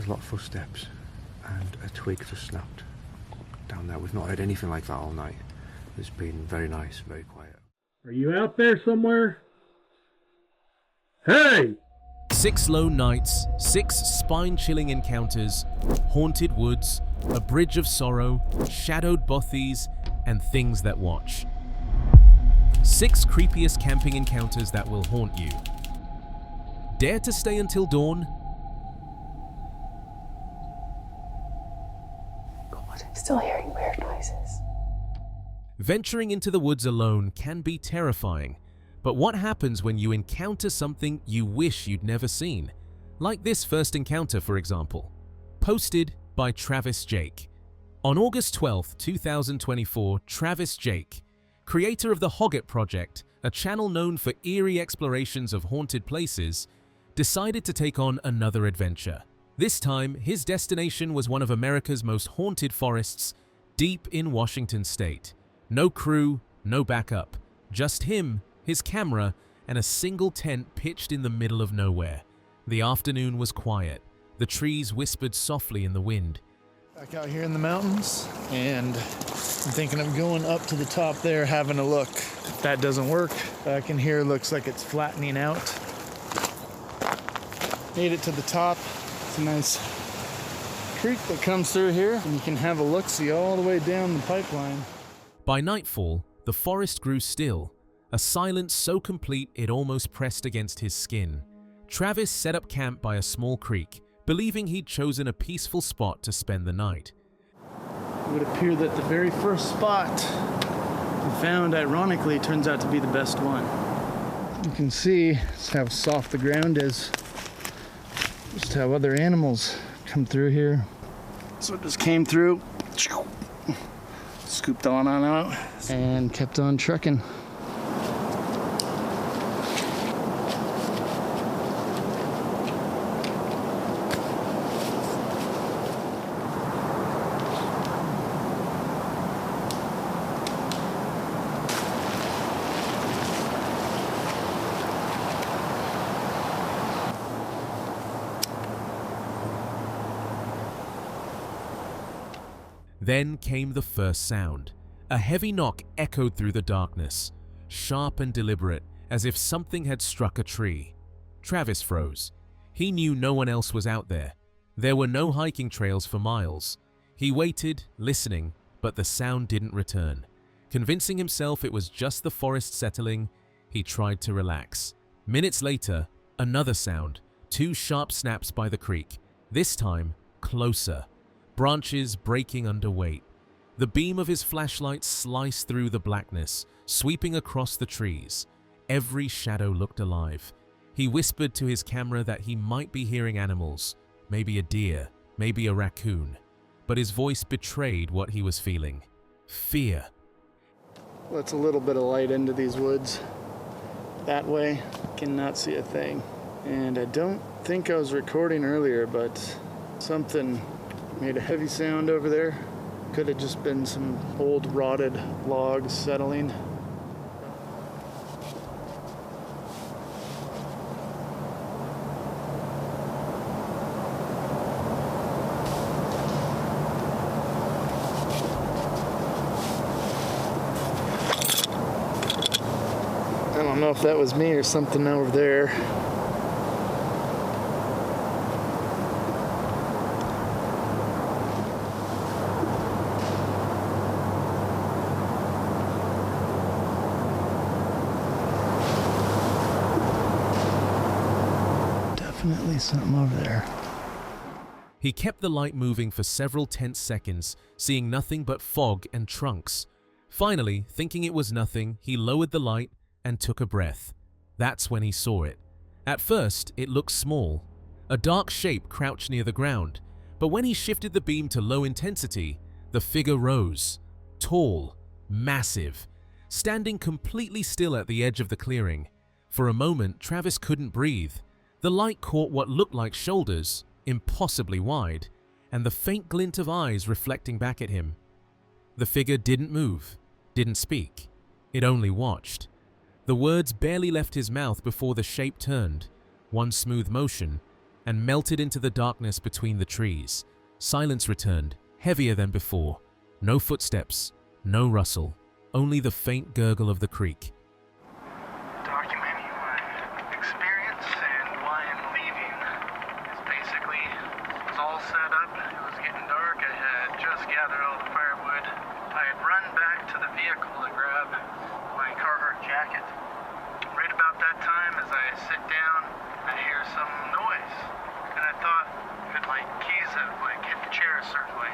There's a lot of footsteps, and a twig just snapped down there. We've not heard anything like that all night. It's been very nice, very quiet. Are you out there somewhere? Hey! 6 lone nights, 6 spine-chilling encounters, haunted woods, a bridge of sorrow, shadowed bothies, and things that watch. 6 creepiest camping encounters that will haunt you. Dare to stay until dawn? God, I'm still hearing weird noises. Venturing into the woods alone can be terrifying, but what happens when you encounter something you wish you'd never seen? Like this first encounter, for example. Posted by Travis Jake. On August 12, 2024, Travis Jake, creator of the Hoggett Project, a channel known for eerie explorations of haunted places, decided to take on another adventure. This time, his destination was one of America's most haunted forests, deep in Washington state. No crew, no backup, just him, his camera, and a single tent pitched in the middle of nowhere. The afternoon was quiet. The trees whispered softly in the wind. Back out here in the mountains, and I'm thinking of going up to the top there, having a look. If that doesn't work, back in here looks like it's flattening out. Made it to the top. It's a nice creek that comes through here, and you can have a look-see all the way down the pipeline. By nightfall, the forest grew still, a silence so complete it almost pressed against his skin. Travis set up camp by a small creek, believing he'd chosen a peaceful spot to spend the night. It would appear that the very first spot we found, ironically, turns out to be the best one. You can see just how soft the ground is, just how other animals come through here. So it just came through, scooped on out, and kept on trucking. Then came the first sound. A heavy knock echoed through the darkness, sharp and deliberate, as if something had struck a tree. Travis froze. He knew no one else was out there. There were no hiking trails for miles. He waited, listening, but the sound didn't return. Convincing himself it was just the forest settling, he tried to relax. Minutes later, another sound, 2 sharp snaps by the creek, this time closer. Branches breaking under weight. The beam of his flashlight sliced through the blackness, sweeping across the trees. Every shadow looked alive. He whispered to his camera that he might be hearing animals, maybe a deer, maybe a raccoon. But his voice betrayed what he was feeling. Fear. Let's a little bit of light into these woods. That way, cannot see a thing. And I don't think I was recording earlier, but something made a heavy sound over there. Could have just been some old rotted logs settling. I don't know if that was me or something over there. Definitely something over there. He kept the light moving for several tense seconds, seeing nothing but fog and trunks. Finally, thinking it was nothing, he lowered the light and took a breath. That's when he saw it. At first, it looked small, a dark shape crouched near the ground, but when he shifted the beam to low intensity, the figure rose. Tall, massive, standing completely still at the edge of the clearing. For a moment, Travis couldn't breathe. The light caught what looked like shoulders, impossibly wide, and the faint glint of eyes reflecting back at him. The figure didn't move, didn't speak. It only watched. The words barely left his mouth before the shape turned. One smooth motion, and melted into the darkness between the trees. Silence returned, heavier than before. No footsteps, no rustle, only the faint gurgle of the creek. Documenting my experience and why I'm leaving is basically, it was all set up, it was getting dark, I had just gathered all the firewood. I had run back to the vehicle to grab my Carhartt jacket. Right about that time, as I sit down, I hear some noise, and I thought that my keys have hit the chair a certain way.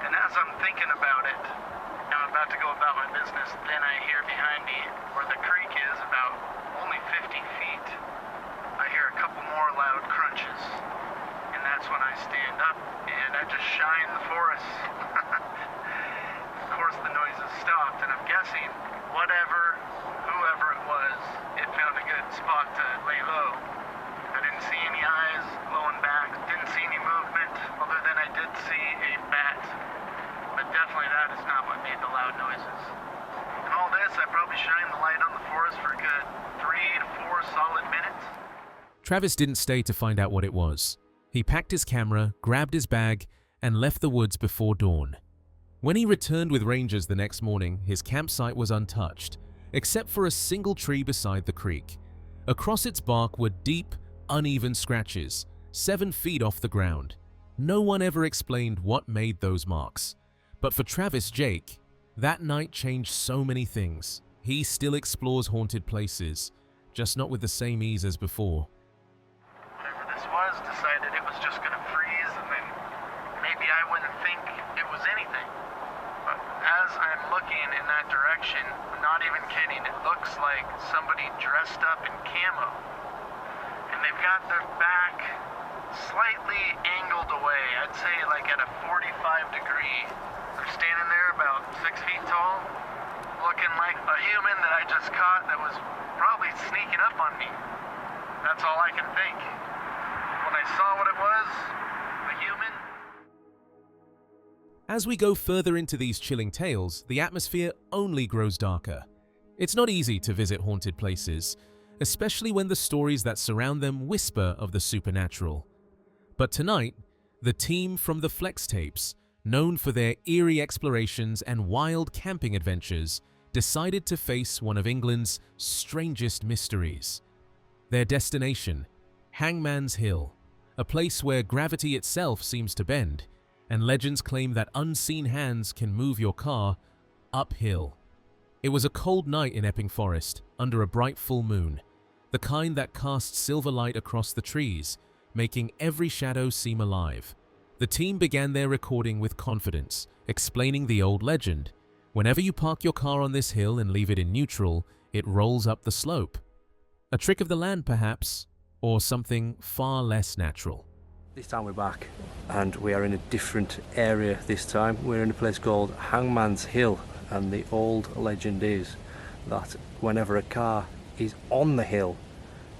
And as I'm thinking about it, I'm about to go about my business, then I hear behind me, where the creek is about only 50 feet, I hear a couple more loud crunches. And that's when I stand up, and I just shine the forest. Of course the noises stopped, and I'm guessing whoever it was, it found a good spot to lay low. I didn't see any eyes blowing back, didn't see any movement, other than I did see a bat. But definitely that is not what made the loud noises. In all this, I probably shined the light on the forest for a good 3 to 4 solid minutes. Travis didn't stay to find out what it was. He packed his camera, grabbed his bag, and left the woods before dawn. When he returned with rangers the next morning, his campsite was untouched, except for a single tree beside the creek. Across its bark were deep, uneven scratches, 7 feet off the ground. No one ever explained what made those marks. But for Travis Jake, that night changed so many things. He still explores haunted places, just not with the same ease as before. Whatever this was, decided it was just going to freeze, and then maybe I wouldn't think it was anything. But as I'm looking in that direction, I'm not even kidding, it looks like somebody dressed up in camo. And they've got their back slightly angled away, I'd say like at a 45 degree. They're standing there about 6 feet tall, looking like a human that I just caught that was probably sneaking up on me. That's all I can think. When I saw what it was, a human. As we go further into these chilling tales, the atmosphere only grows darker. It's not easy to visit haunted places, especially when the stories that surround them whisper of the supernatural. But tonight, the team from the Flex Tapes, known for their eerie explorations and wild camping adventures, decided to face one of England's strangest mysteries. Their destination, Hangman's Hill, a place where gravity itself seems to bend, and legends claim that unseen hands can move your car uphill. It was a cold night in Epping Forest, under a bright full moon, the kind that casts silver light across the trees, making every shadow seem alive. The team began their recording with confidence, explaining the old legend. Whenever you park your car on this hill and leave it in neutral, it rolls up the slope. A trick of the land, perhaps, or something far less natural. This time we're back, and we are in a different area this time. We're in a place called Hangman's Hill, and the old legend is that whenever a car is on the hill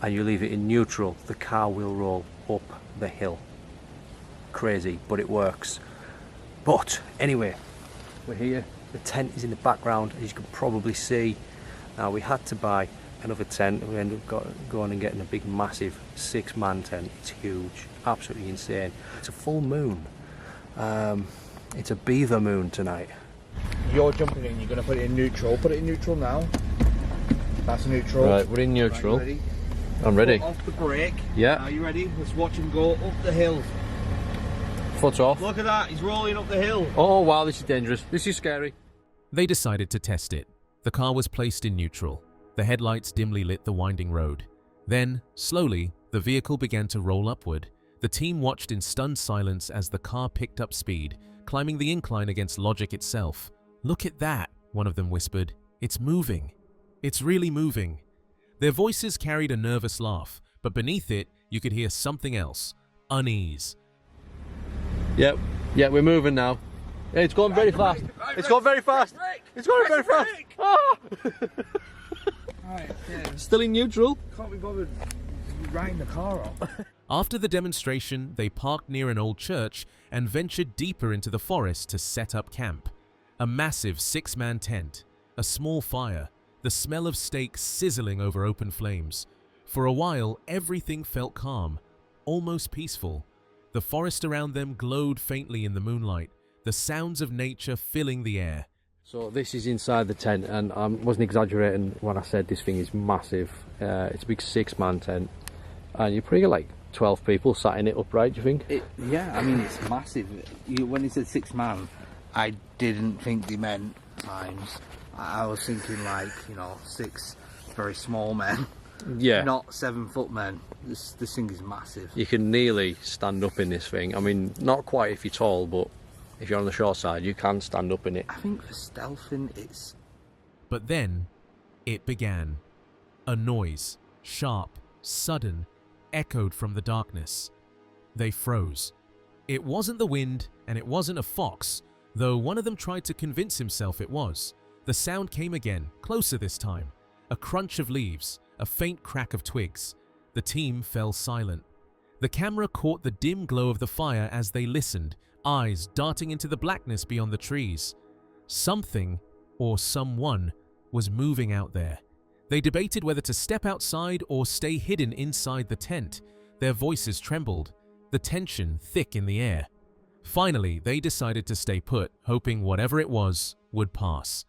and you leave it in neutral, the car will roll up the hill. Crazy, but it works. But anyway, we're here. The tent is in the background, as you can probably see. Now, we had to buy another tent. We ended up going and getting a big, massive 6-man tent. It's huge, absolutely insane. It's a full moon. It's a beaver moon tonight. You're jumping in, you're going to put it in neutral. Put it in neutral now. That's neutral. Right, we're in neutral. Right, ready? I'm ready. Foot off the brake. Yeah. Are you ready? Let's watch him go up the hill. Foot off. Look at that, he's rolling up the hill. Oh wow, this is dangerous. This is scary. They decided to test it. The car was placed in neutral. The headlights dimly lit the winding road. Then, slowly, the vehicle began to roll upward. The team watched in stunned silence as the car picked up speed, climbing the incline against logic itself. "Look at that," one of them whispered. "It's moving. It's really moving." Their voices carried a nervous laugh, but beneath it, you could hear something else. Unease. Yep, yeah, we're moving now. Yeah, it's going very fast. It's going very fast. It's going very fast. Ah! Right, yeah. Still in neutral. Can't be bothered riding the car up. After the demonstration, they parked near an old church and ventured deeper into the forest to set up camp. A massive 6-man tent, a small fire, the smell of steak sizzling over open flames. For a while, everything felt calm, almost peaceful. The forest around them glowed faintly in the moonlight, the sounds of nature filling the air. So this is inside the tent, and I wasn't exaggerating when I said this thing is massive. It's a big 6-man tent, and you're pretty like 12 people sat in it upright, do you think? Yeah, I mean, it's massive. When he said 6 man, I didn't think they meant times. I was thinking like, 6 very small men. Yeah. Not 7 foot men. This thing is massive. You can nearly stand up in this thing. I mean, not quite if you're tall, but if you're on the short side, you can stand up in it. I think for stealthing, it's... But then, it began. A noise, sharp, sudden, echoed from the darkness. They froze. It wasn't the wind, and it wasn't a fox, though one of them tried to convince himself it was. The sound came again, closer this time. A crunch of leaves, a faint crack of twigs. The team fell silent. The camera caught the dim glow of the fire as they listened, eyes darting into the blackness beyond the trees. Something, or someone, was moving out there. They debated whether to step outside or stay hidden inside the tent. Their voices trembled, the tension thick in the air. Finally, they decided to stay put, hoping whatever it was would pass.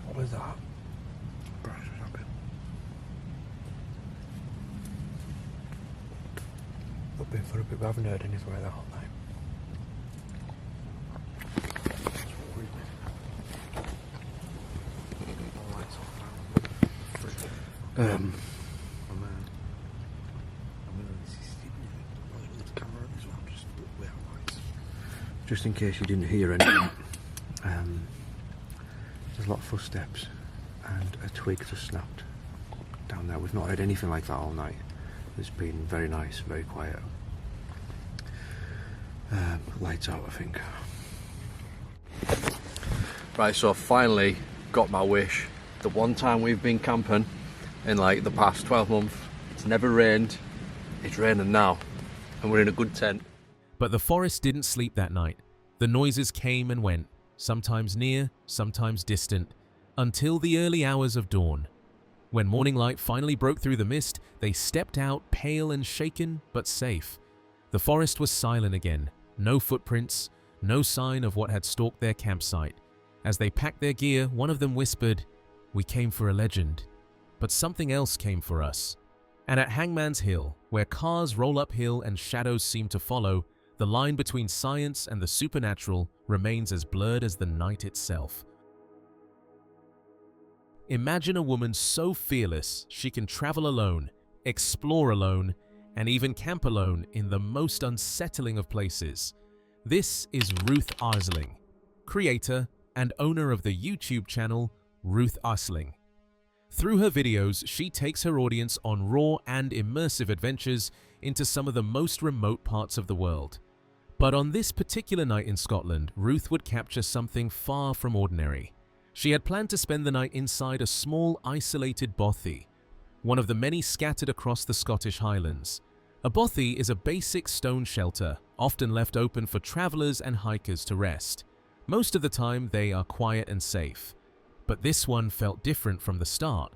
What was that? I've been for a bit, we haven't heard anything like that all night. Just in case you didn't hear anything, there's a lot of footsteps and a twig just snapped down there. We've not heard anything like that all night. It's been very nice, very quiet. Lights out, I think. Right, so I finally got my wish. The one time we've been camping in like the past 12 months, it's never rained. It's raining now, and we're in a good tent. But the forest didn't sleep that night. The noises came and went, sometimes near, sometimes distant, until the early hours of dawn. When morning light finally broke through the mist, they stepped out, pale and shaken, but safe. The forest was silent again, no footprints, no sign of what had stalked their campsite. As they packed their gear, one of them whispered, "We came for a legend, but something else came for us." And at Hangman's Hill, where cars roll uphill and shadows seem to follow, the line between science and the supernatural remains as blurred as the night itself. Imagine a woman so fearless she can travel alone, explore alone, and even camp alone in the most unsettling of places. This is Ruth Arsling, creator and owner of the YouTube channel Ruth Arsling. Through her videos, she takes her audience on raw and immersive adventures into some of the most remote parts of the world. But on this particular night in Scotland, Ruth would capture something far from ordinary. She had planned to spend the night inside a small, isolated bothy, one of the many scattered across the Scottish Highlands. A bothy is a basic stone shelter, often left open for travelers and hikers to rest. Most of the time, they are quiet and safe. But this one felt different from the start.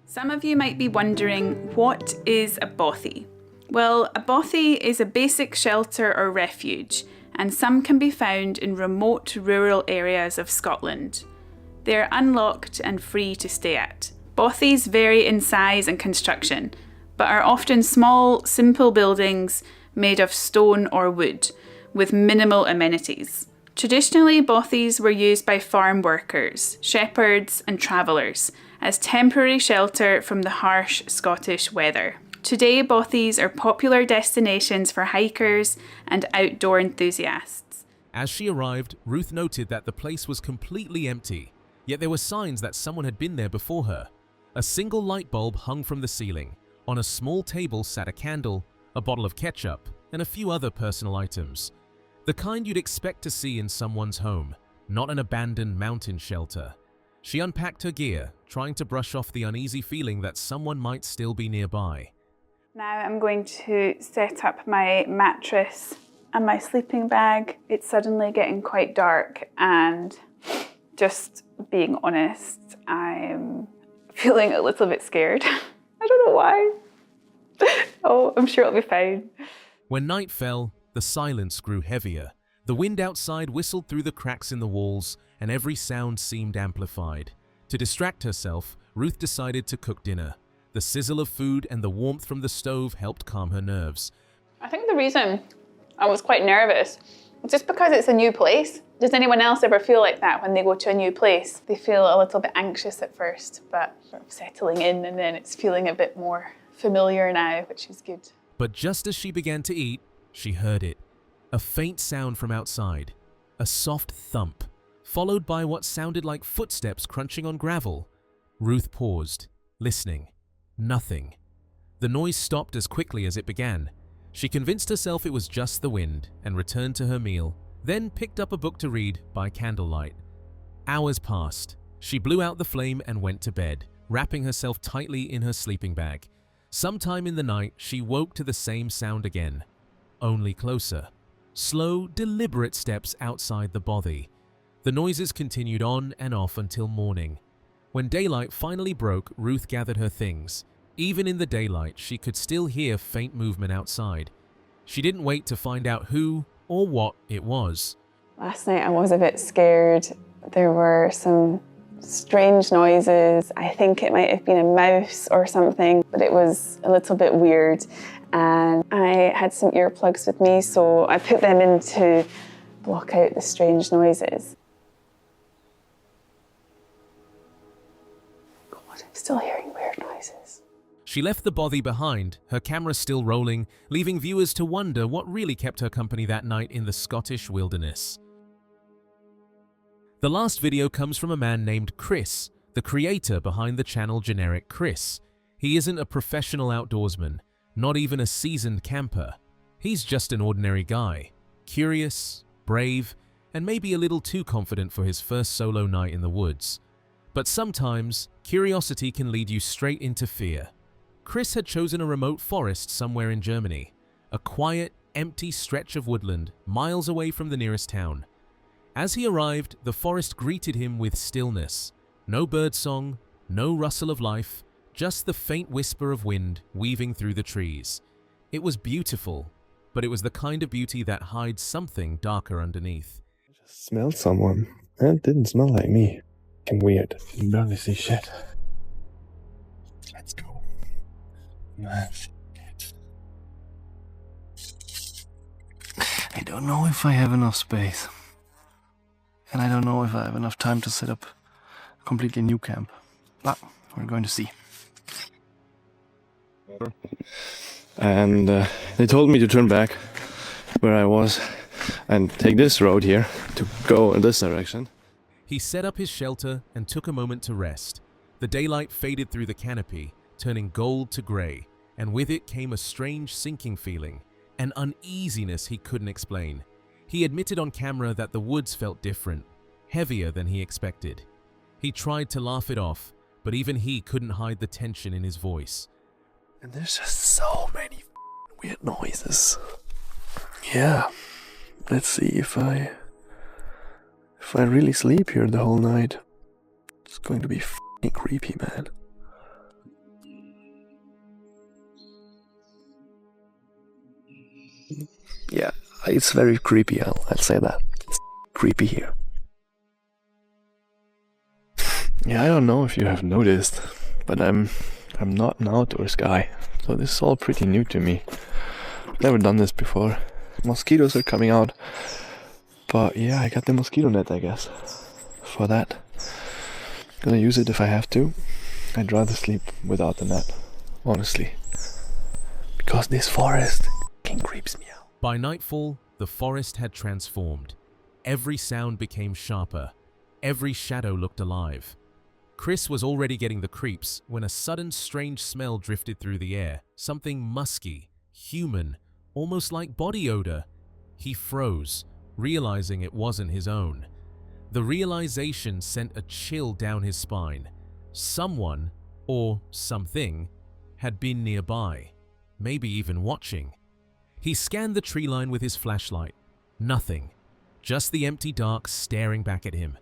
Some of you might be wondering, what is a bothy? Well, a bothy is a basic shelter or refuge, and some can be found in remote rural areas of Scotland. They are unlocked and free to stay at. Bothies vary in size and construction, but are often small, simple buildings made of stone or wood, with minimal amenities. Traditionally, bothies were used by farm workers, shepherds and travellers as temporary shelter from the harsh Scottish weather. Today, bothies are popular destinations for hikers and outdoor enthusiasts. As she arrived, Ruth noted that the place was completely empty, yet there were signs that someone had been there before her. A single light bulb hung from the ceiling. On a small table sat a candle, a bottle of ketchup, and a few other personal items. The kind you'd expect to see in someone's home, not an abandoned mountain shelter. She unpacked her gear, trying to brush off the uneasy feeling that someone might still be nearby. Now I'm going to set up my mattress and my sleeping bag. It's suddenly getting quite dark and just being honest, I'm feeling a little bit scared. I don't know why. Oh, I'm sure it'll be fine. When night fell, the silence grew heavier. The wind outside whistled through the cracks in the walls, and every sound seemed amplified. To distract herself, Ruth decided to cook dinner. The sizzle of food and the warmth from the stove helped calm her nerves. I think the reason I was quite nervous was just because it's a new place. Does anyone else ever feel like that when they go to a new place? They feel a little bit anxious at first, but sort of settling in, and then it's feeling a bit more familiar now, which is good. But just as she began to eat, she heard it. A faint sound from outside. A soft thump, followed by what sounded like footsteps crunching on gravel. Ruth paused, listening. Nothing. The noise stopped as quickly as it began. She convinced herself it was just the wind and returned to her meal, then picked up a book to read by candlelight. Hours passed. She blew out the flame and went to bed, wrapping herself tightly in her sleeping bag. Sometime in the night, she woke to the same sound again, only closer. Slow, deliberate steps outside the bothy. The noises continued on and off until morning. When daylight finally broke, Ruth gathered her things. Even in the daylight, she could still hear faint movement outside. She didn't wait to find out who or what it was. Last night I was a bit scared. There were some strange noises. I think it might have been a mouse or something, but it was a little bit weird. And I had some earplugs with me, so I put them in to block out the strange noises. God, I'm still hearing weird noises. She left the bothy behind, her camera still rolling, leaving viewers to wonder what really kept her company that night in the Scottish wilderness. The last video comes from a man named Chris, the creator behind the channel Generic Chris. He isn't a professional outdoorsman, not even a seasoned camper. He's just an ordinary guy, curious, brave, and maybe a little too confident for his first solo night in the woods. But sometimes, curiosity can lead you straight into fear. Chris had chosen a remote forest somewhere in Germany, a quiet, empty stretch of woodland miles away from the nearest town. As he arrived, the forest greeted him with stillness. No birdsong, no rustle of life, just the faint whisper of wind weaving through the trees. It was beautiful, but it was the kind of beauty that hides something darker underneath. I just smelled someone. It didn't smell like me. Fucking weird. You can barely see shit. Let's go. Man, shit. I don't know if I have enough space. And I don't know if I have enough time to set up a completely new camp. But we're going to see. And they told me to turn back where I was and take this road here to go in this direction. He set up his shelter and took a moment to rest. The daylight faded through the canopy, turning gold to grey, and with it came a strange sinking feeling, an uneasiness he couldn't explain. He admitted on camera that the woods felt different, heavier than he expected. He tried to laugh it off, but even he couldn't hide the tension in his voice. And there's just so many weird noises. Yeah, let's see if I really sleep here the whole night. It's going to be f***ing creepy, man. Yeah, it's very creepy, I'll say that. It's creepy here. Yeah, I don't know if you have noticed, but I'm not an outdoors guy, so this is all pretty new to me. Never done this before. Mosquitoes are coming out, but yeah, I got the mosquito net, I guess, for that. Gonna use it if I have to. I'd rather sleep without the net, honestly, because this forest fucking creeps me out. By nightfall, the forest had transformed. Every sound became sharper. Every shadow looked alive. Chris was already getting the creeps when a sudden strange smell drifted through the air, something musky, human, almost like body odor. He froze, realizing it wasn't his own. The realization sent a chill down his spine. Someone, or something, had been nearby, maybe even watching. He scanned the tree line with his flashlight. Nothing. Just the empty dark staring back at him.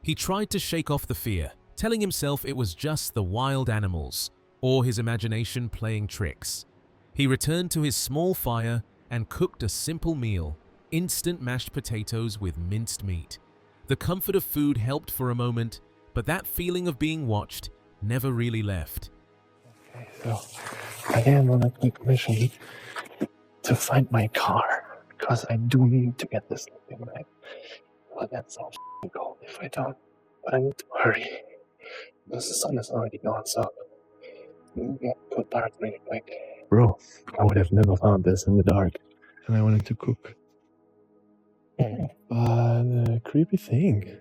He tried to shake off the fear, telling himself it was just the wild animals, or his imagination playing tricks. He returned to his small fire and cooked a simple meal, instant mashed potatoes with minced meat. The comfort of food helped for a moment, but that feeling of being watched never really left. Okay, so I am on a quick mission to find my car, because I do need to get this sleeping bag. Well, that's so cold if I don't, but I need to hurry, because the sun is already gone, so it'll go dark really quick. Bro, I would have never found this in the dark, and I wanted to cook. But creepy thing.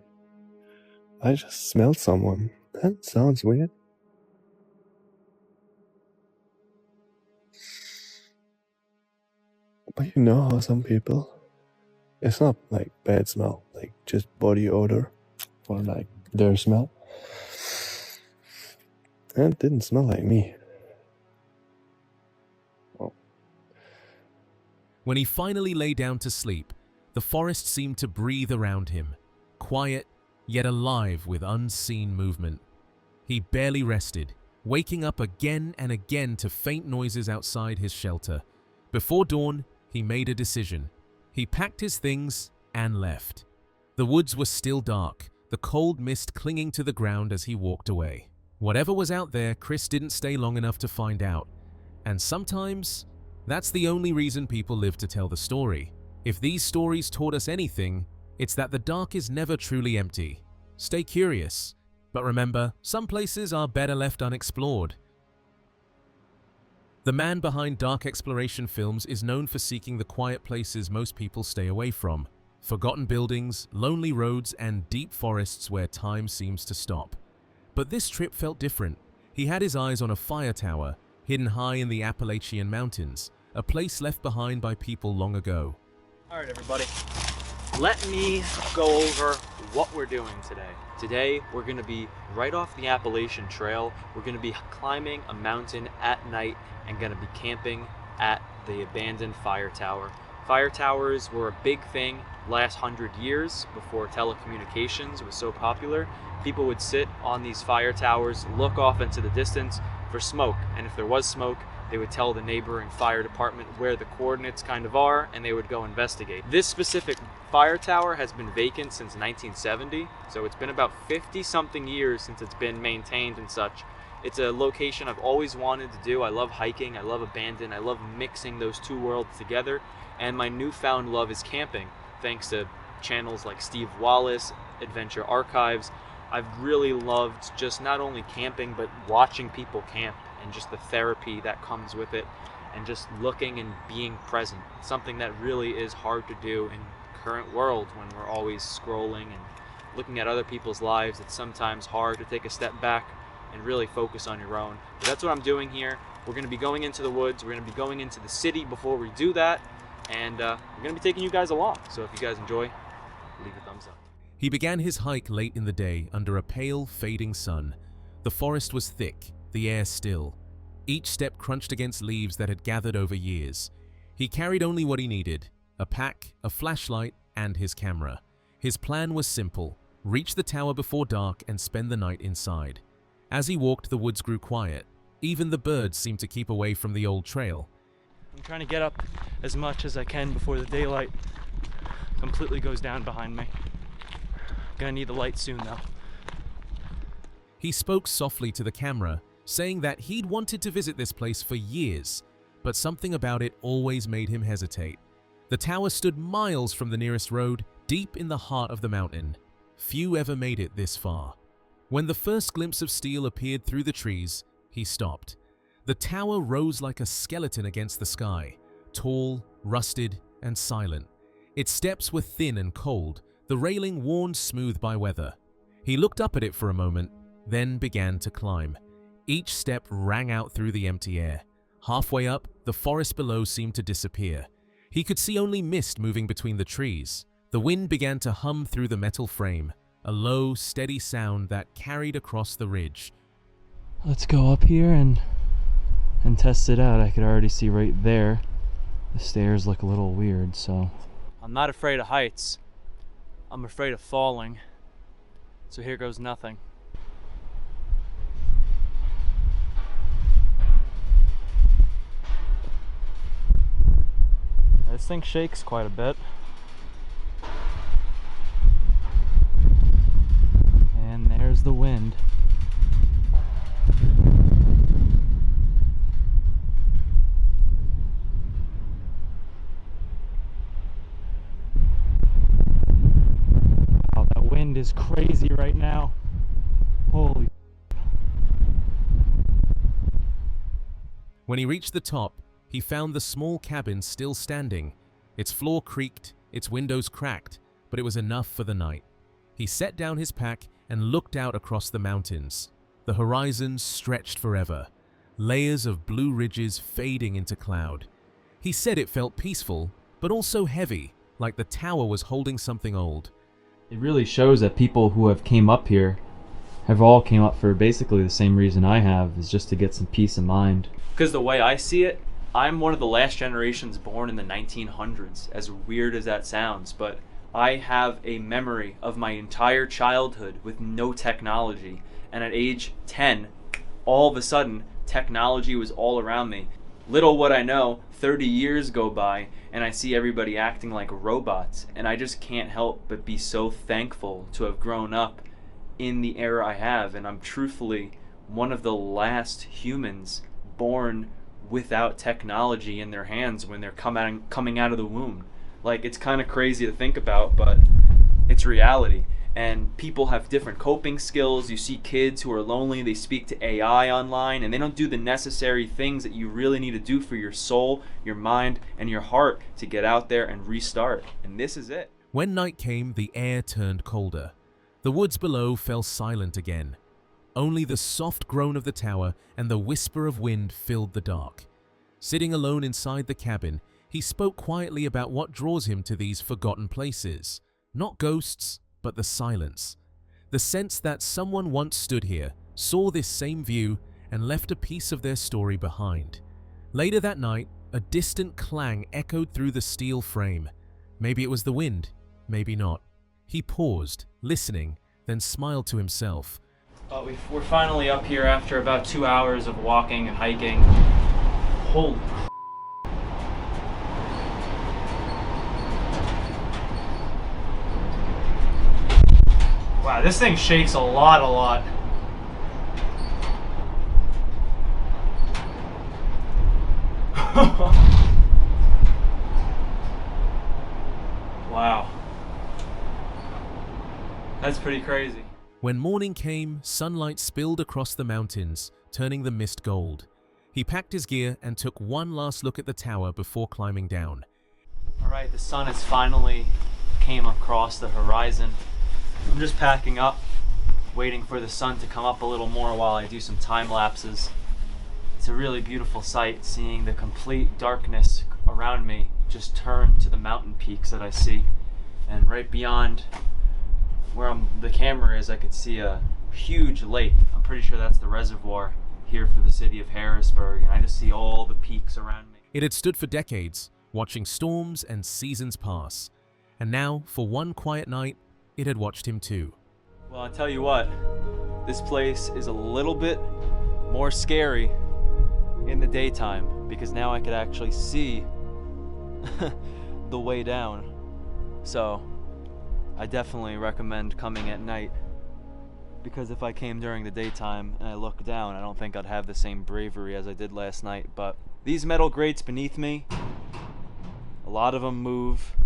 I just smelled someone. That sounds weird. But you know how some people, it's not like bad smell, like just body odor or like their smell. That didn't smell like me. Oh. When he finally lay down to sleep, the forest seemed to breathe around him, quiet yet alive with unseen movement. He barely rested, waking up again and again to faint noises outside his shelter. Before dawn, he made a decision. He packed his things and left. The woods were still dark, the cold mist clinging to the ground as he walked away. Whatever was out there, Chris didn't stay long enough to find out. And sometimes, that's the only reason people live to tell the story. If these stories taught us anything, it's that the dark is never truly empty. Stay curious, but remember, some places are better left unexplored. The man behind dark exploration films is known for seeking the quiet places most people stay away from. Forgotten buildings, lonely roads, and deep forests where time seems to stop. But this trip felt different. He had his eyes on a fire tower, hidden high in the Appalachian Mountains, a place left behind by people long ago. Alright everybody, let me go over what we're doing today. Today we're going to be right off the Appalachian Trail. We're going to be climbing a mountain at night and going to be camping at the abandoned fire tower. Fire towers were a big thing last 100 years before telecommunications was so popular. People would sit on these fire towers, look off into the distance for smoke, and if there was smoke, they would tell the neighboring fire department where the coordinates kind of are, and they would go investigate. This specific fire tower has been vacant since 1970, so it's been about 50-something years since it's been maintained and such. It's a location I've always wanted to do. I love hiking, I love abandoned, I love mixing those two worlds together, and my newfound love is camping. Thanks to channels like Steve Wallace, Adventure Archives, I've really loved just not only camping, but watching people camp and just the therapy that comes with it, and just looking and being present. It's something that really is hard to do in the current world when we're always scrolling and looking at other people's lives. It's sometimes hard to take a step back and really focus on your own. But that's what I'm doing here. We're going to be going into the woods, we're going to be going into the city before we do that, and we're going to be taking you guys along. So if you guys enjoy, leave a thumbs up. He began his hike late in the day under a pale, fading sun. The forest was thick, the air still. Each step crunched against leaves that had gathered over years. He carried only what he needed: a pack, a flashlight, and his camera. His plan was simple: reach the tower before dark and spend the night inside. As he walked, the woods grew quiet. Even the birds seemed to keep away from the old trail. I'm trying to get up as much as I can before the daylight completely goes down behind me. Gonna need the light soon though. He spoke softly to the camera, saying that he'd wanted to visit this place for years, but something about it always made him hesitate. The tower stood miles from the nearest road, deep in the heart of the mountain. Few ever made it this far. When the first glimpse of steel appeared through the trees, he stopped. The tower rose like a skeleton against the sky, tall, rusted, and silent. Its steps were thin and cold, the railing worn smooth by weather. He looked up at it for a moment, then began to climb. Each step rang out through the empty air. Halfway up, the forest below seemed to disappear. He could see only mist moving between the trees. The wind began to hum through the metal frame, a low, steady sound that carried across the ridge. Let's go up here and test it out. I could already see right there. The stairs look a little weird, so. I'm not afraid of heights. I'm afraid of falling. So here goes nothing. This thing shakes quite a bit. And there's the wind. Wow, that wind is crazy right now. Holy. When he reached the top, he found the small cabin still standing. Its floor creaked, its windows cracked, but it was enough for the night. He set down his pack and looked out across the mountains. The horizon stretched forever, layers of blue ridges fading into cloud. He said it felt peaceful, but also heavy, like the tower was holding something old. It really shows that people who have came up here have all came up for basically the same reason I have, is just to get some peace of mind. Because the way I see it, I'm one of the last generations born in the 1900s, as weird as that sounds, but I have a memory of my entire childhood with no technology, and at age 10, all of a sudden, technology was all around me. Little would I know, 30 years go by, and I see everybody acting like robots, and I just can't help but be so thankful to have grown up in the era I have, and I'm truthfully one of the last humans born without technology in their hands when they're coming out of the womb. Like, it's kind of crazy to think about, but it's reality. And people have different coping skills. You see kids who are lonely, they speak to AI online, and they don't do the necessary things that you really need to do for your soul, your mind, and your heart to get out there and restart. And this is it. When night came, the air turned colder. The woods below fell silent again. Only the soft groan of the tower and the whisper of wind filled the dark. Sitting alone inside the cabin, he spoke quietly about what draws him to these forgotten places. Not ghosts, but the silence. The sense that someone once stood here, saw this same view, and left a piece of their story behind. Later that night, a distant clang echoed through the steel frame. Maybe it was the wind, maybe not. He paused, listening, then smiled to himself. We're finally up here after about 2 hours of walking and hiking. Holy wow, this thing shakes a lot. Wow. That's pretty crazy. When morning came, sunlight spilled across the mountains, turning the mist gold. He packed his gear and took one last look at the tower before climbing down. Alright, the sun has finally came across the horizon. I'm just packing up, waiting for the sun to come up a little more while I do some time lapses. It's a really beautiful sight, seeing the complete darkness around me just turn to the mountain peaks that I see. And right beyond where the camera is, I could see a huge lake. I'm pretty sure that's the reservoir here for the city of Harrisburg, and I just see all the peaks around me. It had stood for decades, watching storms and seasons pass. And now, for one quiet night, it had watched him too. Well, I'll tell you what, this place is a little bit more scary in the daytime, because now I could actually see the way down. So I definitely recommend coming at night, because if I came during the daytime and I looked down, I don't think I'd have the same bravery as I did last night. But these metal grates beneath me, a lot of them move.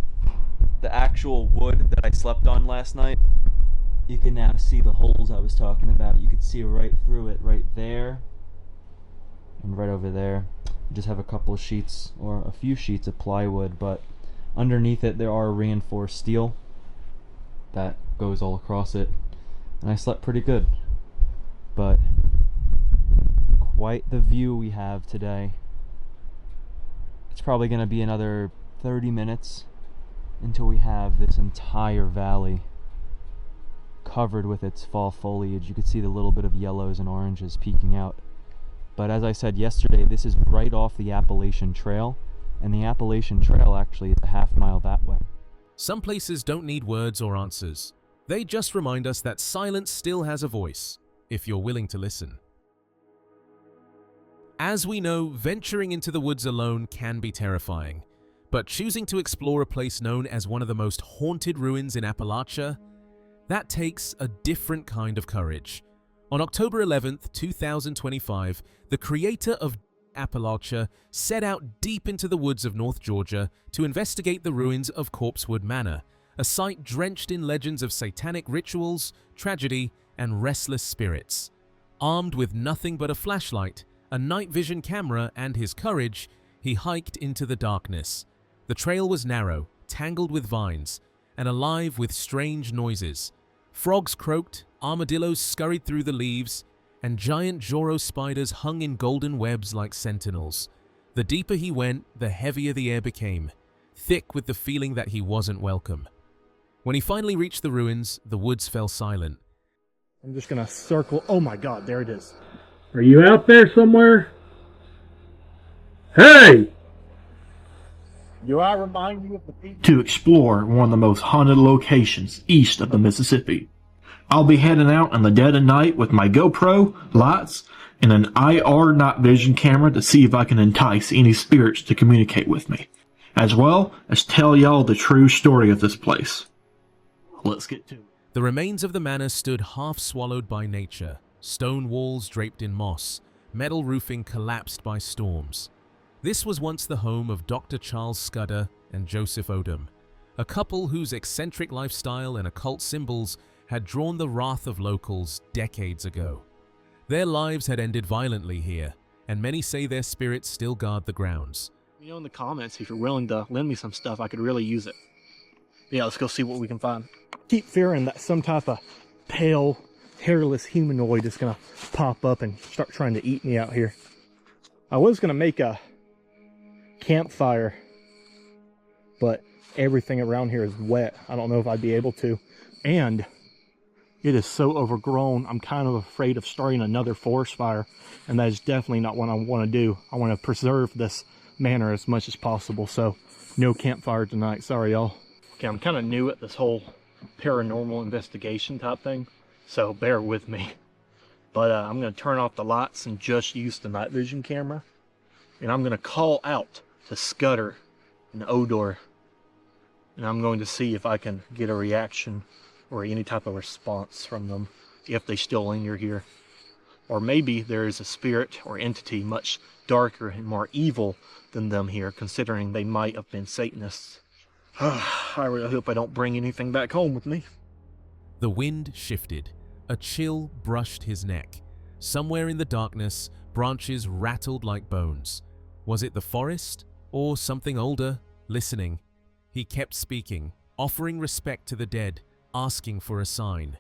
The actual wood that I slept on last night, you can now see the holes I was talking about. You could see right through it, right there and right over there. You just have a couple of sheets, or a few sheets of plywood, but underneath it there are reinforced steel that goes all across it, and I slept pretty good. But quite the view we have today. It's probably going to be another 30 minutes until we have this entire valley covered with its fall foliage. You could see the little bit of yellows and oranges peeking out. But as I said yesterday, this is right off the Appalachian Trail, and the Appalachian Trail actually is a half mile that way. Some places don't need words or answers. They just remind us that silence still has a voice, if you're willing to listen. As we know, venturing into the woods alone can be terrifying, but choosing to explore a place known as one of the most haunted ruins in Appalachia, that takes a different kind of courage. On October 11th, 2025, the creator of Appalachia set out deep into the woods of North Georgia to investigate the ruins of Corpsewood Manor, a site drenched in legends of satanic rituals, tragedy, and restless spirits. Armed with nothing but a flashlight, a night vision camera, and his courage, he hiked into the darkness. The trail was narrow, tangled with vines, and alive with strange noises. Frogs croaked, armadillos scurried through the leaves, and giant Joro spiders hung in golden webs like sentinels. The deeper he went, the heavier the air became, thick with the feeling that he wasn't welcome. When he finally reached the ruins, the woods fell silent. I'm just gonna circle. Oh my god, there it is. Are you out there somewhere? Hey! Do I remind you of the people? To explore one of the most haunted locations east of the Mississippi. I'll be heading out in the dead of night with my GoPro, lights, and an IR night vision camera to see if I can entice any spirits to communicate with me, as well as tell y'all the true story of this place. Let's get to it. The remains of the manor stood half swallowed by nature, stone walls draped in moss, metal roofing collapsed by storms. This was once the home of Dr. Charles Scudder and Joseph Odom, a couple whose eccentric lifestyle and occult symbols had drawn the wrath of locals decades ago. Their lives had ended violently here, and many say their spirits still guard the grounds. You know, in the comments, if you're willing to lend me some stuff, I could really use it. Yeah, let's go see what we can find. Keep fearing that some type of pale, hairless humanoid is gonna pop up and start trying to eat me out here. I was gonna make a campfire, but everything around here is wet. I don't know if I'd be able to. And it is so overgrown, I'm kind of afraid of starting another forest fire, and that is definitely not what I want to do. I want to preserve this manor as much as possible, so no campfire tonight. Sorry, y'all. Okay, I'm kind of new at this whole paranormal investigation type thing, so bear with me. But I'm going to turn off the lights and just use the night vision camera, and I'm going to call out to Scudder and Odor, and I'm going to see if I can get a reaction or any type of response from them, if they still linger here. Or maybe there is a spirit or entity much darker and more evil than them here, considering they might have been Satanists. I really hope I don't bring anything back home with me. The wind shifted. A chill brushed his neck. Somewhere in the darkness, branches rattled like bones. Was it the forest? Or something older, listening? He kept speaking, offering respect to the dead, asking for a sign.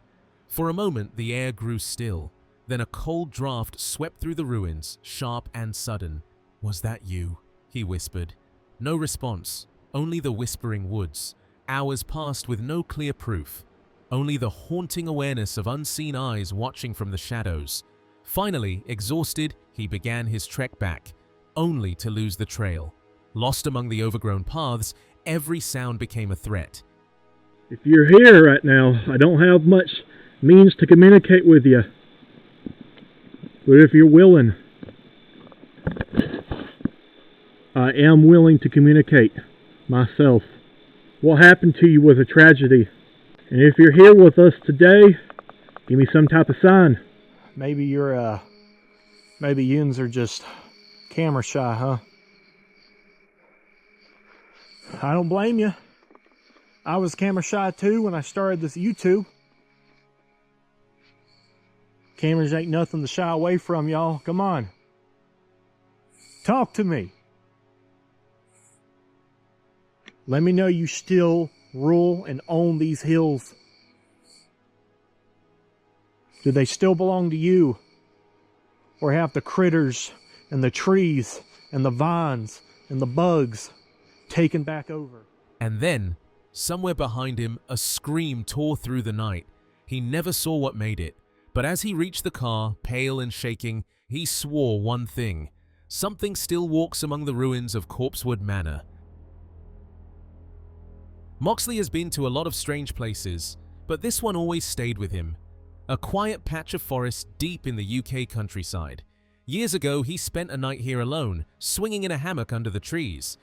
For a moment, the air grew still. Then a cold draft swept through the ruins, sharp and sudden. "Was that you?" he whispered. No response, only the whispering woods. Hours passed with no clear proof. Only the haunting awareness of unseen eyes watching from the shadows. Finally, exhausted, he began his trek back, only to lose the trail. Lost among the overgrown paths, every sound became a threat. If you're here right now, I don't have much means to communicate with you. But if you're willing, I am willing to communicate myself. What happened to you was a tragedy. And if you're here with us today, give me some type of sign. Maybe maybe yous are just camera shy, huh? I don't blame you. I was camera shy too when I started this YouTube. Cameras ain't nothing to shy away from, y'all. Come on. Talk to me. Let me know you still rule and own these hills. Do they still belong to you? Or have the critters and the trees and the vines and the bugs taken back over? And then, somewhere behind him, a scream tore through the night. He never saw what made it, but as he reached the car, pale and shaking, he swore one thing. Something still walks among the ruins of Corpsewood Manor. Moxley has been to a lot of strange places, But this one always stayed with him. A quiet patch of forest deep in the UK countryside. Years ago, he spent a night here alone, swinging in a hammock under the trees.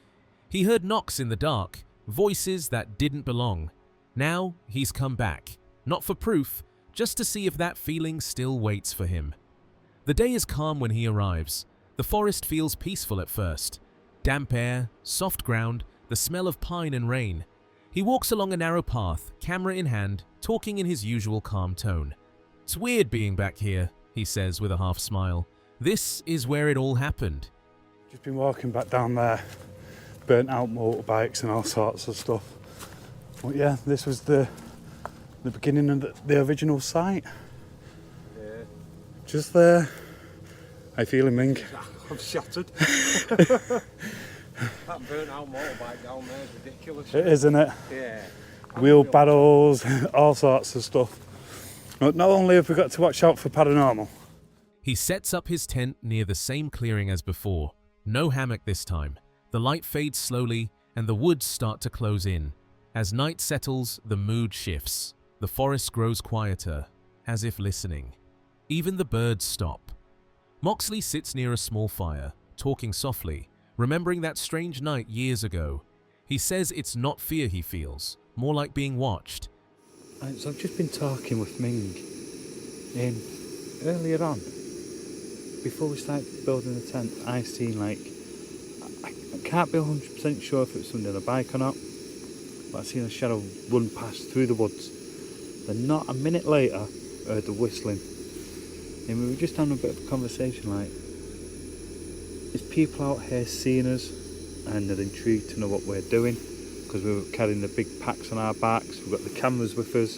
He heard knocks in the dark, voices that didn't belong. Now, he's come back. Not for proof, just to see if that feeling still waits for him. The day is calm when he arrives. The forest feels peaceful at first. Damp air, soft ground, the smell of pine and rain. He walks along a narrow path, camera in hand, talking in his usual calm tone. "It's weird being back here," he says with a half smile. "This is where it all happened." Just been walking back down there, burnt out motorbikes and all sorts of stuff. But yeah, this was the beginning of the original site. Yeah. Just there. How you feeling, Ming? I'm shattered. That burnt out motorbike down there is ridiculous. It is, isn't it? Yeah. Wheelbarrows, all sorts of stuff. But not only have we got to watch out for paranormal. He sets up his tent near the same clearing as before. No hammock this time. The light fades slowly and the woods start to close in. As night settles, the mood shifts. The forest grows quieter, as if listening. Even the birds stop. Moxley sits near a small fire, talking softly, remembering that strange night years ago. He says it's not fear he feels, more like being watched. So I've just been talking with Ming earlier on. Before we started building the tent, I seen I can't be 100% sure if it was somebody on a bike or not, but I seen a shadow run past through the woods. Then not a minute later, I heard the whistling. And we were just having a bit of a conversation is people out here seeing us and they're intrigued to know what we're doing because we were carrying the big packs on our backs, we've got the cameras with us.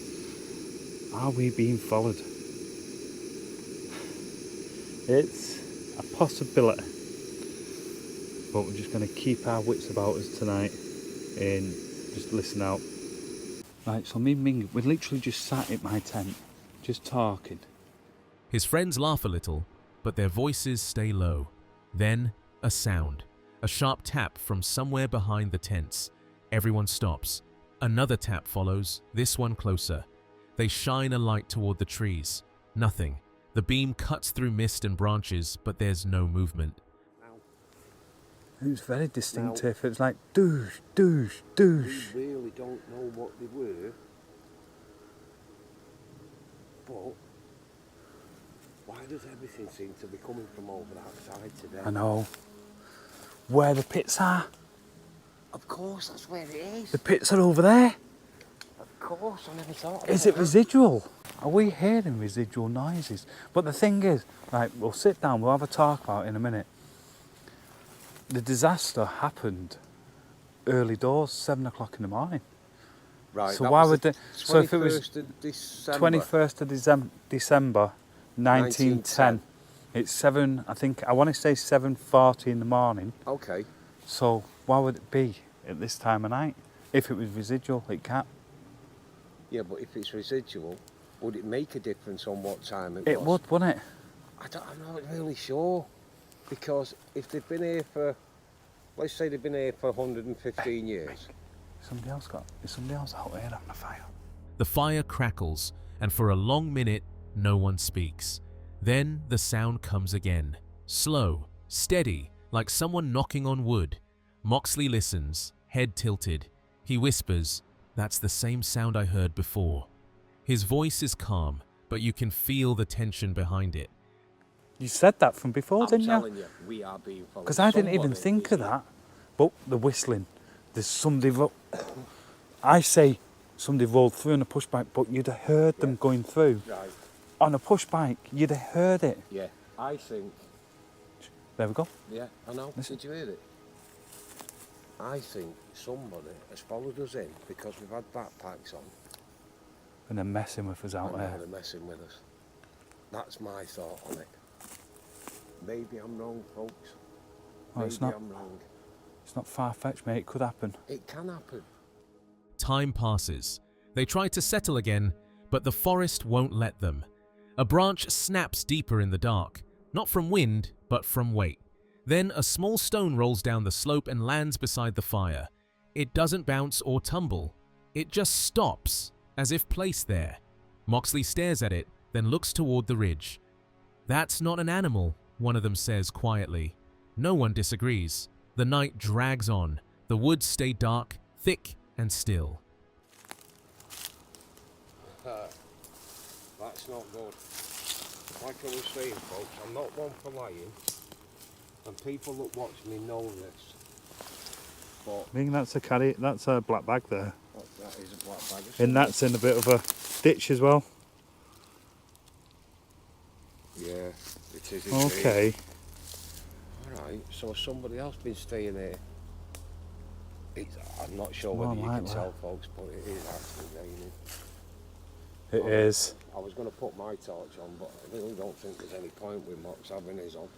Are we being followed? It's a possibility, but we're just going to keep our wits about us tonight and just listen out. Right, so me and Ming, we literally just sat at my tent, just talking. His friends laugh a little, but their voices stay low. Then, a sound. A sharp tap from somewhere behind the tents. Everyone stops. Another tap follows, this one closer. They shine a light toward the trees. Nothing. The beam cuts through mist and branches, but there's no movement. It was very distinctive. It was like doosh, doosh, doosh. We really don't know what they were, but why does everything seem to be coming from over that side today? I know. Where the pits are? Of course, that's where it is. The pits are over there. Of course, I never thought of Is that. it residual? Are we hearing residual noises? But the thing is, right, we'll sit down, we'll have a talk about it in a minute. The disaster happened early doors, 7 o'clock in the morning. Right, so why would they? So if it was 21st of December 1910, it's 7. I want to say 7:40 in the morning. Okay. So why would it be at this time of night? If it was residual, it can't. Yeah, but if it's residual, would it make a difference on what time it was? It would, wouldn't it? I'm not really sure. Because if they've been here for, let's say they've been here for 115 years. Somebody else out there having a fire. The fire crackles, and for a long minute, no one speaks. Then the sound comes again. Slow, steady, like someone knocking on wood. Moxley listens, head tilted. He whispers, "That's the same sound I heard before." His voice is calm, but you can feel the tension behind it. You said that from before, didn't you? I'm telling you, we are being followed. Because I didn't even think of that. But the whistling, there's somebody. I say somebody rolled through on a push bike, but you'd have heard them going through. Right. On a push bike, you'd have heard it. Yeah, I think. There we go. Yeah, I know. Listen. Did you hear it? I think somebody has followed us in because we've had backpacks on. And they're messing with us out there. They're messing with us. That's my thought on it. Maybe I'm wrong, folks. Oh, Maybe it's not. I'm wrong. It's not far-fetched, mate. It could happen. It can happen. Time passes. They try to settle again, but the forest won't let them. A branch snaps deeper in the dark, not from wind, but from weight. Then a small stone rolls down the slope and lands beside the fire. It doesn't bounce or tumble. It just stops, as if placed there. Moxley stares at it, then looks toward the ridge. "That's not an animal," one of them says quietly. No one disagrees. The night drags on. The woods stay dark, thick, and still. That's not good. Like I was saying, folks, I'm not one for lying, and people that watch me know this. But I think that's a caddy, that's a black bag there. that is a black bag. And that's in a bit of a ditch as well. Yeah, it is. Okay. Alright, so has somebody else been staying here? I'm not sure Well, whether you like can that. tell, folks, but it is actually raining. It is. I was going to put my torch on, but I really don't think there's any point with Mox having his on.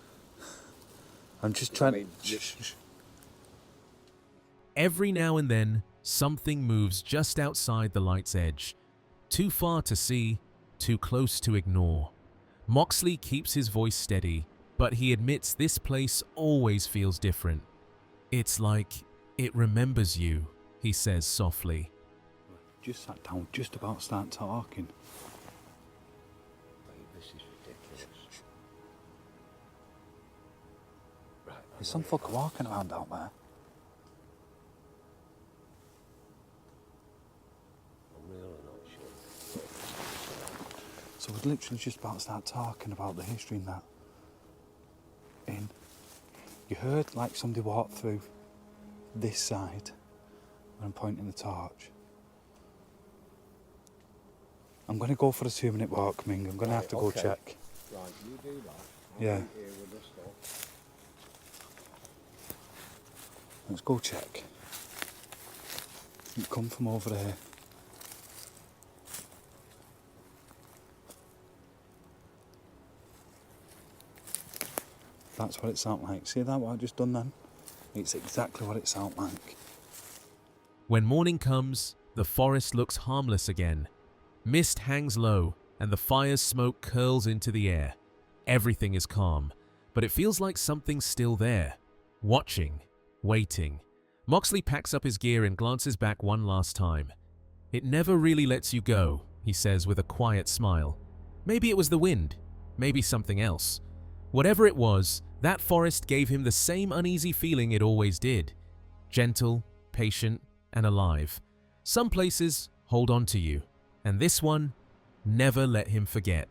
I'm just trying Every now and then, something moves just outside the light's edge. Too far to see, too close to ignore. Moxley keeps his voice steady, but he admits this place always feels different. "It's like it remembers you," he says softly. Just sat down, just about to start talking. This is ridiculous. Right, There's some fucker walking around out there. I'm really not sure. So we're literally just about to start talking about the history and that. And you heard like somebody walk through this side when I'm pointing the torch. I'm going to go for a 2-minute walk, Ming. I'm going to have to go check. Right, you do that. Yeah. I'll be here with the stuff. Let's go check. You come from over there. That's what it sounds like. See that, what I just done then? It's exactly what it sounds like. When morning comes, the forest looks harmless again. Mist hangs low, and the fire's smoke curls into the air. Everything is calm, but it feels like something's still there, watching, waiting. Moxley packs up his gear and glances back one last time. "It never really lets you go," he says with a quiet smile. Maybe it was the wind, maybe something else. Whatever it was, that forest gave him the same uneasy feeling it always did. Gentle, patient, and alive. Some places hold on to you, and this one never let him forget.